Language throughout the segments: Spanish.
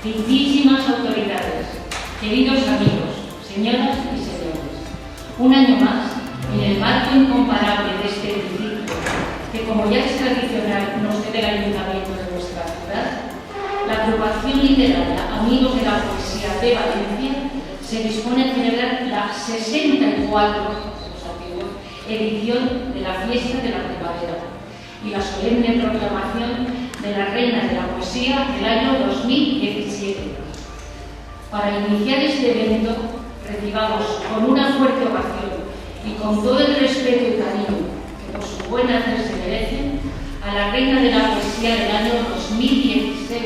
dignísimas autoridades, queridos amigos, señoras y señores, un año más, en el marco incomparable de este edificio, que como ya es tradicional nos debe el ayuntamiento de nuestra ciudad, la agrupación literaria Amigos de la Poesía de Valencia se dispone a celebrar la 64 edición de la Fiesta de la Primavera y la solemne proclamación de la Reina de la Poesía del año 2017. Para iniciar este evento, recibamos con una fuerte ovación y con todo el respeto y cariño que por su buen hacer se merecen a la Reina de la Poesía del año 2016,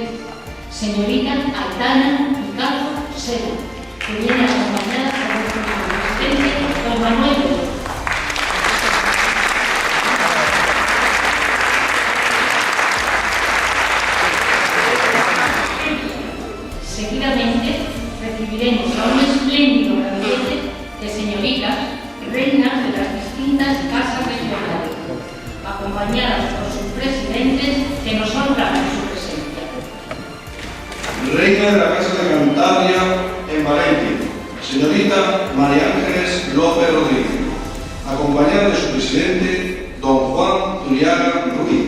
señorita Aitana Picazo Sena, que viene acompañada por nuestro presidente, don Manuel. Seguidamente recibiremos a un espléndido gabinete de señoritas, reinas de las distintas casas regionales, acompañadas por sus presidentes que nos honran con su presencia. Reina de la Casa de Cantabria en Valencia, señorita María Ángeles López Rodríguez, acompañada de su presidente, don Juan Zuriaga Ruiz.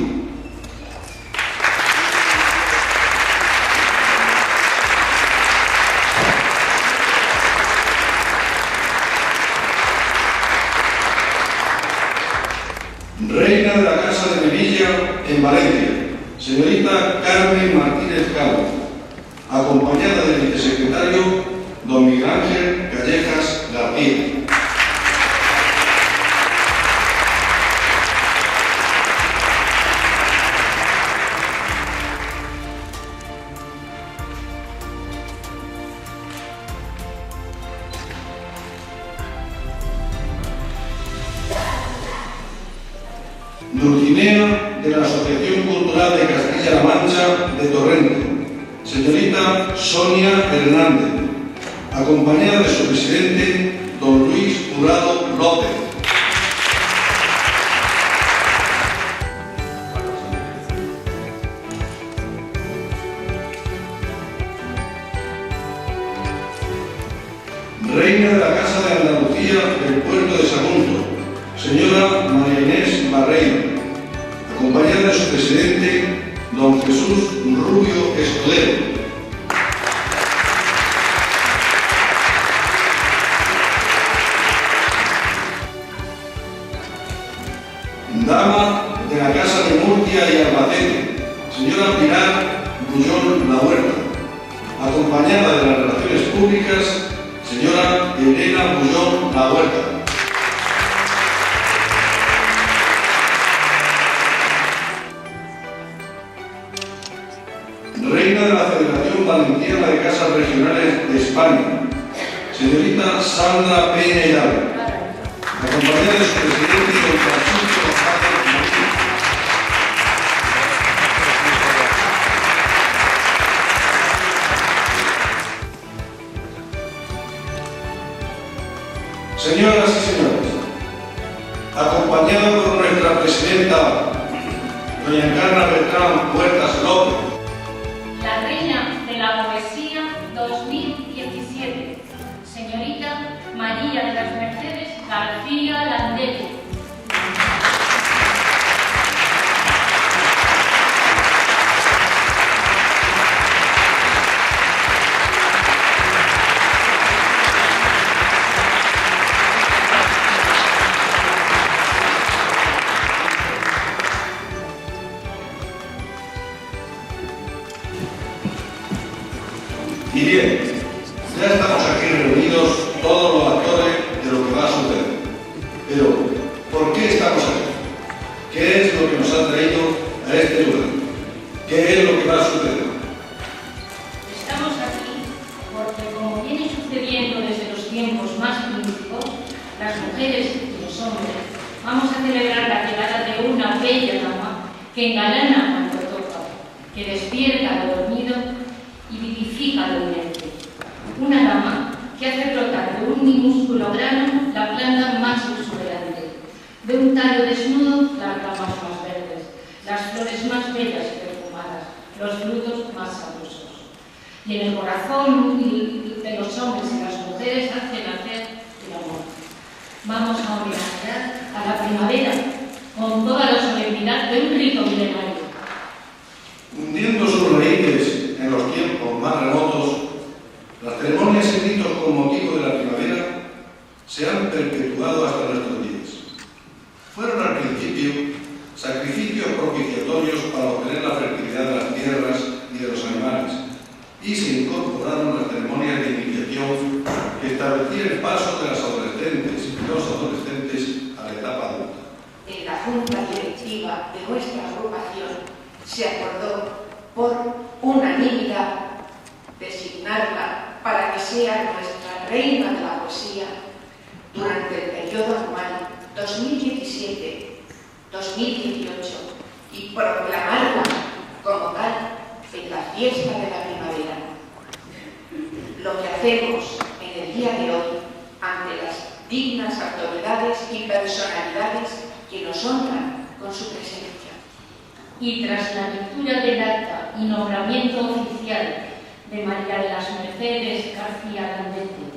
Reina de la Casa de Melilla en Valencia, señorita Carmen Martínez Cabo, acompañada del vicesecretario don Miguel Ángel Callejas García. Dulcinea de la Asociación Cultural de Castilla-La Mancha de Torrente, señorita Sonia Hernández, acompañada de su presidente, don Luis Jurado López. Reina de la Casa de Andalucía del Puerto de Sagunto, señora María Inés Barreiro, acompañada de su presidente, don Jesús Rubio Escudero. Dama de la Casa de Murcia y Albacete, señora Pilar Bullón La Huerta, acompañada de las Relaciones Públicas, señora Elena Bullón La Huerta. Reina de la Federación Valenciana de Casas Regionales de España, señorita Sandra Peña Hidalgo, acompañada de su presidente, don Francisco González Martín. Señoras y señores, acompañada por nuestra presidenta, doña Encarna Beltrán Puertas López, La Reina de la Poesía 2017, señorita María de las Mercedes García Landelli. Y bien, ya estamos aquí reunidos todos los actores de lo que va a suceder. Pero, ¿por qué estamos aquí? ¿Qué es lo que nos ha traído a este lugar? ¿Qué es lo que va a suceder? Estamos aquí porque, como viene sucediendo desde los tiempos más primitivos, las mujeres y los hombres vamos a celebrar la llegada de una bella dama que engalana cuando toca, que despierta lo dormido y vivifica lo inerte. Una dama que hace brotar de un minúsculo grano la planta más exuberante, de un tallo desnudo las ramas más verdes, las flores más bellas y perfumadas, los frutos más sabrosos. y en el corazón de los hombres y las mujeres hace nacer el amor. Vamos a homenajear a la primavera con toda la solemnidad de un rito milenario. Hundiendo sus raíces en los tiempos más remotos, las ceremonias y ritos con motivo de la primavera se han perpetuado hasta nuestros días. Fueron al principio sacrificios propiciatorios para obtener la fertilidad de las tierras y de los animales, y se incorporaron las ceremonias de iniciación que establecían el paso de las adolescentes y los adolescentes a la etapa adulta. En la junta directiva de nuestra agrupación se acordó por unanimidad designarla para que sea nuestra reina de la poesía durante el periodo anual 2017-2018 y proclamarla como tal en la fiesta de la primavera. Lo que hacemos en el día de hoy ante las dignas autoridades y personalidades que nos honran con su presencia. Y tras la lectura del acta y nombramiento oficial de María de las Mercedes García Landete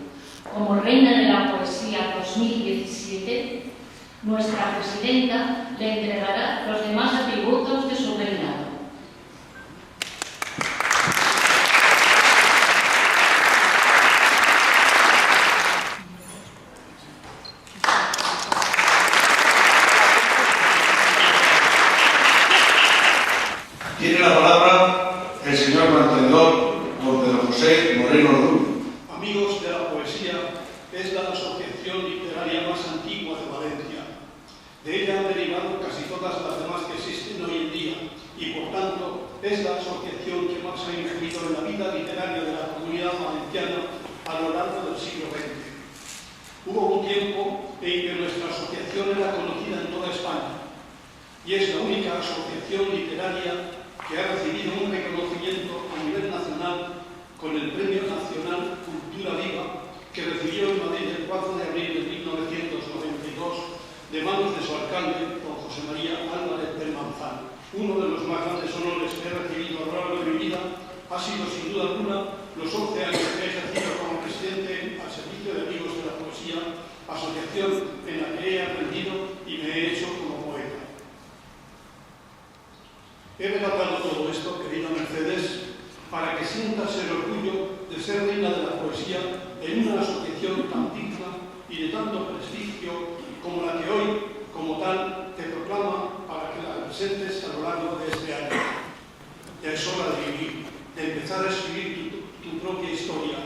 como Reina de la Poesía 2017, nuestra presidenta le entregará los demás atributos de su reinado. Tiene la palabra el señor mantenedor, don Pedro José Moreno Rubio. Amigos de la Poesía es la asociación literaria más antigua de Valencia. De ella han derivado casi todas las demás que existen hoy en día y, por tanto, es la asociación que más ha influido en la vida literaria de la comunidad valenciana a lo largo del siglo XX. Hubo un tiempo en que nuestra asociación era conocida en toda España y es la única asociación literaria que ha recibido un reconocimiento a nivel nacional con el Premio Nacional Cultura Viva que recibió en Madrid el 4 de abril de 1992 de manos de su alcalde, don José María Álvarez del Manzano. Uno de los más grandes honores que he recibido a lo largo de mi vida ha sido, sin duda alguna, los 11 años que he ejercido como presidente al servicio de Amigos de la Poesía, asociación en la que he aprendido y me he hecho como poeta. He relatado todo esto, querida Mercedes, para que sientas el orgullo de ser reina de la poesía en una asociación tan digna y de tanto prestigio como la que hoy, como tal, te proclama para que la presentes a lo largo de este año. Ya es hora de vivir, de empezar a escribir tu propia historia.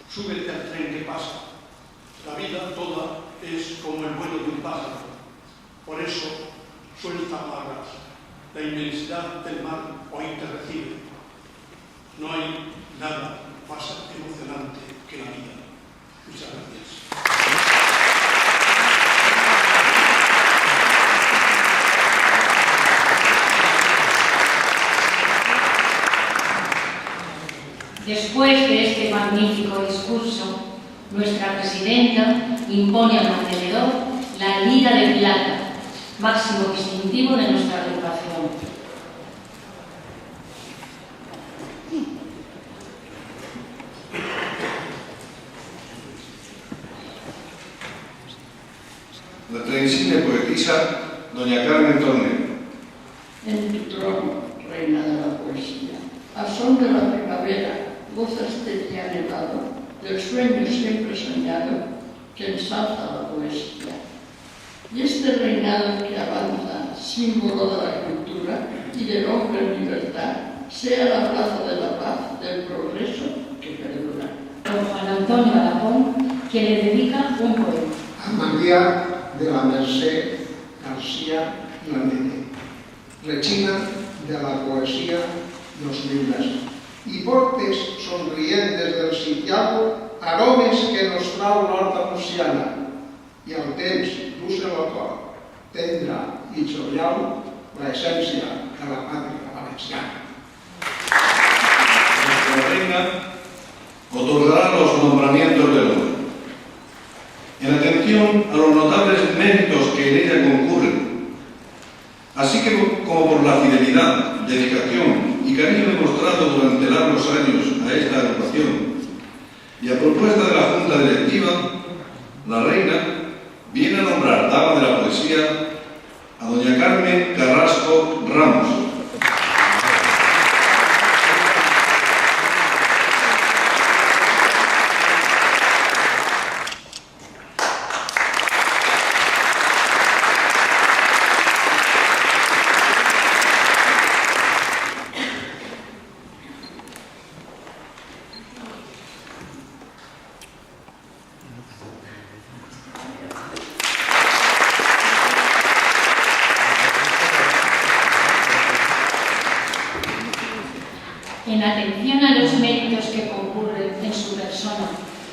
Súbete al tren que pasa. La vida toda es como el vuelo de un pájaro. Por eso, suelta amarras. La inmensidad del mar hoy te recibe. No hay nada más emocionante que la vida. Muchas gracias. Después de este magnífico discurso, nuestra presidenta impone al mantenedor la lira de plata, máximo distintivo de nuestra agrupación. Nuestra insigne poetisa, doña Carmen Tornero. En tu trono, reina de la poesía, a son de la primavera, gozas de ti anhelado, del sueño siempre soñado, que ensalza la poesía. Y este reinado que avanza, símbolo de la cultura y del hombre en libertad, sea la plaza de la paz, del progreso que perdura. Don Juan Antonio Alapón, que le dedica un poema. A María de la Merced García Landete, reina de la poesía 2000. I portes somrientes del sitiago aromes que nos trau l'horta murciana i al temps dus en el cor, tendre i jovial l'essència de la pàtria valenciana. Nuestra reina otorgará los nombramientos del honor. En atención a los notables méritos que en ella concurren, así como por la fidelidad, dedicación y cariño demostrado durante largos años a Y a propuesta de la Junta Directiva, la Reina viene a nombrar dama de la poesía a doña Carmen Carrasco Ramos. En atención a los méritos que concurren en su persona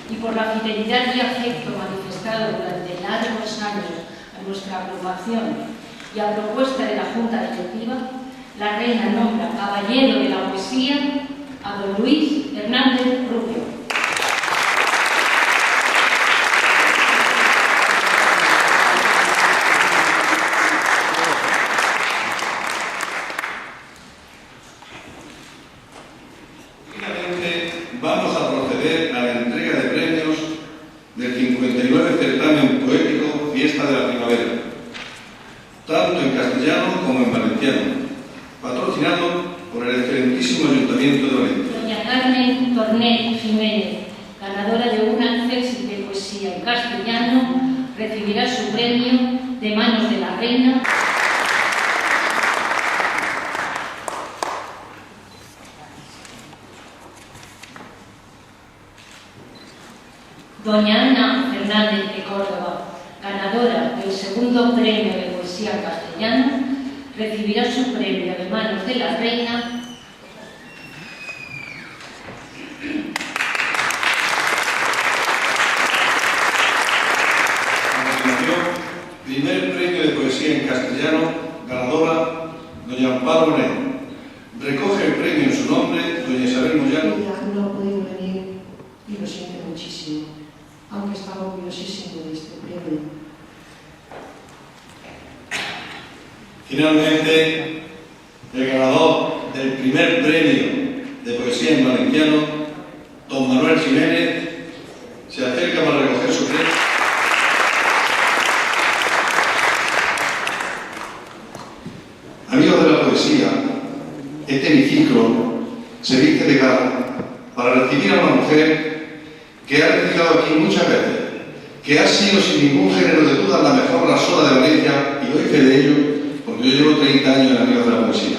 y por la fidelidad y afecto manifestado durante largos años a nuestra agrupación y a propuesta de la Junta Directiva, la Reina nombra Caballero de la Poesía a don Luis Hernández Rubio. Vamos a proceder a la entrega de premios del 59 Certamen Poético Fiesta de la Primavera, tanto en castellano como en valenciano, patrocinado por el excelentísimo Ayuntamiento de Valencia. Doña Carmen Torné Jiménez, ganadora de un Accésit de Poesía en castellano, recibirá su premio de manos de la Reina. Doña Ana Fernández de Córdoba, ganadora del segundo premio de poesía en castellano, recibirá su premio de manos de la Reina. A continuación, primer premio de poesía en castellano, ganadora doña Amparo Moreno. Recoge el premio en su nombre doña Isabel Moyano. No ha podido venir y lo siento muchísimo, aunque estaba orgullosísimo de este premio. Finalmente, el ganador del primer premio de poesía en valenciano, don Manuel Jiménez, se acerca para recoger su premio. Amigos de la poesía, este hemiciclo se viste de gala para recibir a una mujer que ha recitado aquí muchas veces, que ha sido sin ningún género de duda la mejor rasora de Valencia, y doy fe de ello porque yo llevo 30 años en Amigos de la Poesía.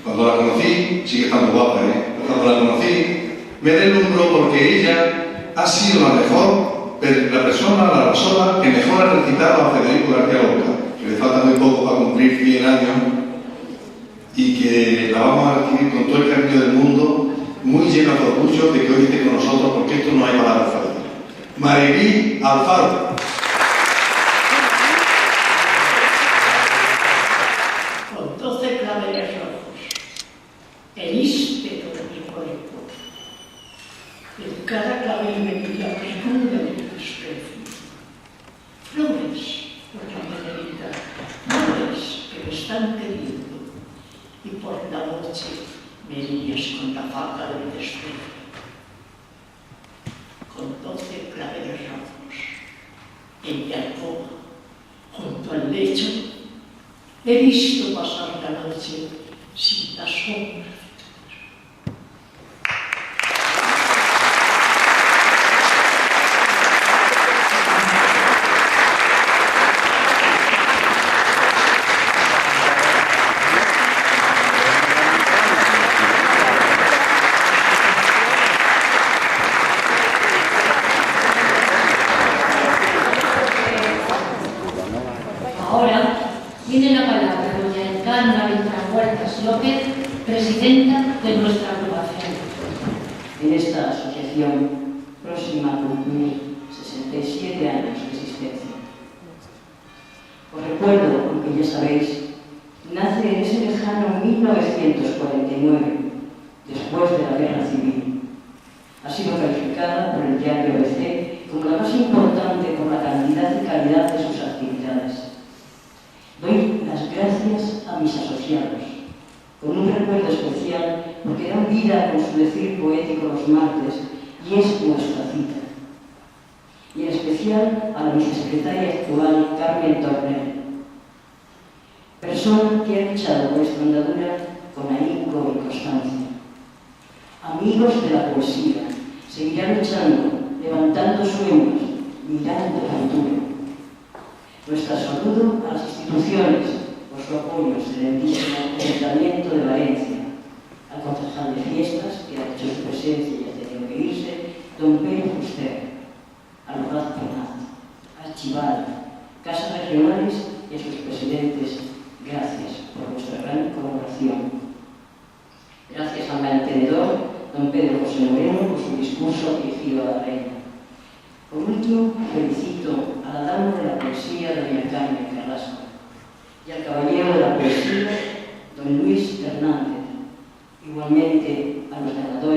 Cuando la conocí, sigue estando guapa, cuando la conocí, me deslumbró porque ella ha sido la mejor, la persona, la rasora que mejor ha recitado a Federico García Lorca, que le falta muy poco para cumplir 100 años, y que la vamos a recibir con todo el cariño del mundo, muy llena de orgullo de que hoy esté con nosotros, porque esto no hay palabras para ella. Maribí Alfaro. Con 12 claveles rojos, el íspeto de mi cuerpo. En cada clavel venía pregunta de mi desprecio. Flores por la mañanita, flores que me están queriendo. Y por la noche me herías con la faca del desprecio. Con 12 claveles rojos, en mi alcoba, junto al lecho, he visto pasar la noche sin la sombra. Ahora tiene la palabra doña Encarna Beltrán Huertas López, presidenta de nuestra agrupación. En esta asociación, próxima a cumplir 67 años de existencia. Os recuerdo, aunque ya sabéis, nace en ese lejano 1949, después de la Guerra Civil. Ha sido calificada por el diario ABC como la más importante por la cantidad y calidad de sus actividades. Doy las gracias a mis asociados, con un recuerdo especial porque dan vida con su decir poético los martes y es nuestra cita. Y en especial a la vicesecretaria actual, Carmen Tornel, persona que ha luchado por esta andadura con ahínco y constancia. Amigos de la poesía, seguirá luchando, levantando sueños, mirando al futuro. Nuestro saludo a las instituciones por su apoyo excelentísimo al Ayuntamiento de Valencia, al concejal de fiestas, que ha hecho su presencia y ha tenido que irse, don Pedro Fuster, al Hogar Penat, a Chival, Casas Regionales y a sus presidentes. Gracias por vuestra gran colaboración. Gracias al mantenedor, don Pedro José Moreno, por su discurso dirigido a la reina. Por último, felicito a la dama de la poesía, doña Carmen Carrasco, y al caballero de la poesía, don Luis Hernández. Igualmente a los ganadores